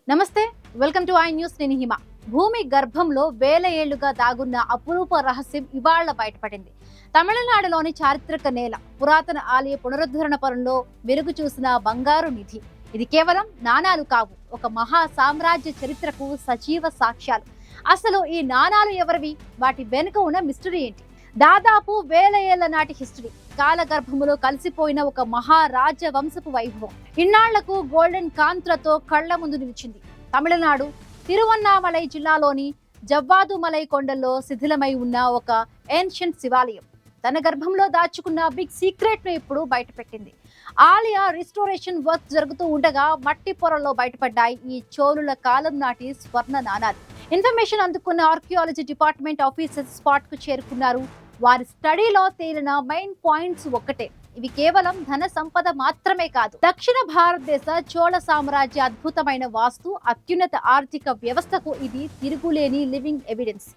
నమస్తే, welcome to I news. నేను హిమ. భూమి గర్భంలో వేల ఏళ్లుగా దాగున్న అపురూప రహస్యం ఇవాళ బయటపడింది. తమిళనాడులోని చారిత్రక నేల పురాతన ఆలయ పునరుద్ధరణ పనుల్లో వెలుగు చూసిన బంగారు నిధి. ఇది కేవలం నాణాలు కావు, ఒక మహా సామ్రాజ్య చరిత్రకు సజీవ సాక్ష్యాలు. అసలు ఈ నాణాలు ఎవరివి? వాటి వెనుక ఉన్న మిస్టరీ ఏంటి? దాదాపు వేల ఏళ్ల నాటి హిస్టరీ, కాలగర్భములో కలిసిపోయిన ఒక మహారాజ్య వంశపు వైభవం ఇన్నాళ్లకు గోల్డెన్ కాంతులతో కళ్ల ముందు నిలిచింది. తమిళనాడు తిరువన్నామలై జిల్లాలోని జవ్వాదుమలై కొండల్లో శిథిలమై ఉన్న ఒక ఏన్షియంట్ శివాలయం తన గర్భంలో దాచుకున్న బిగ్ సీక్రెట్ ను ఇప్పుడు బయటపెట్టింది. ఆలయ రిస్టోరేషన్ వర్క్ జరుగుతూ ఉండగా మట్టి పొరల్లో బయటపడ్డాయి ఈ చోళుల కాలం నాటి స్వర్ణ నాణాలు. ఇన్ఫర్మేషన్ అందుకున్న ఆర్కియాలజీ డిపార్ట్మెంట్ ఆఫీసర్స్ స్పాట్ కు చేరుకున్నారు. వారి స్టడీలో తేలిన మెయిన్ పాయింట్స్ ఒక్కటే: ఇవి కేవలం ధన సంపద మాత్రమే కాదు, దక్షిణ భారతదేశ చోళ సామ్రాజ్య అద్భుతమైన వాస్తు, అత్యున్నత ఆర్థిక వ్యవస్థకు ఇది తిరుగులేని లివింగ్ ఎవిడెన్స్.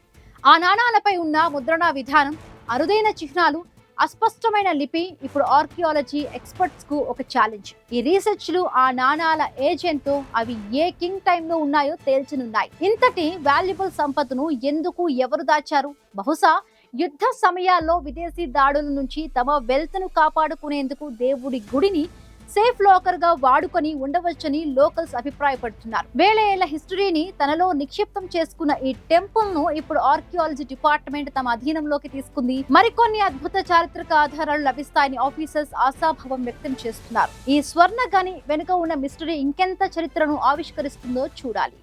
ఆ నాణాలపై ఉన్న ముద్రణ విధానం, అరుదైన చిహ్నాలు, అస్పష్టమైన లిపి ఇప్పుడు ఆర్కియాలజీ ఎక్స్పర్ట్స్ కు ఒక ఛాలెంజ్. ఈ రీసెర్చ్లు ఆ నాణాల ఏజ్ ఎంతో, అవి ఏ కింగ్ టైంలో ఉన్నాయో తేల్చనున్నాయి. ఇంతటి వాల్యుబుల్ సంపదను ఎందుకు, ఎవరు దాచారు? బహుశా యుద్ధ సమయాల్లో విదేశీ దాడుల నుంచి తమ వెల్త్ ను కాపాడుకునేందుకు దేవుడి గుడిని సేఫ్ లాకర్ గా వాడుకొని ఉండవచ్చని లోకల్స్ అభిప్రాయపడుతున్నారు. వేల ఏళ్ల హిస్టరీని తనలో నిక్షిప్తం చేసుకున్న ఈ టెంపుల్ ను ఇప్పుడు ఆర్కియాలజీ డిపార్ట్మెంట్ తమ అధీనంలోకి తీసుకుంది. మరికొన్ని అద్భుత చారిత్రక ఆధారాలు లభిస్తాయని ఆఫీసర్స్ ఆశాభావం వ్యక్తం చేస్తున్నారు. ఈ స్వర్ణ గని వెనుక ఉన్న మిస్టరీ ఇంకెంత చరిత్రను ఆవిష్కరిస్తుందో చూడాలి.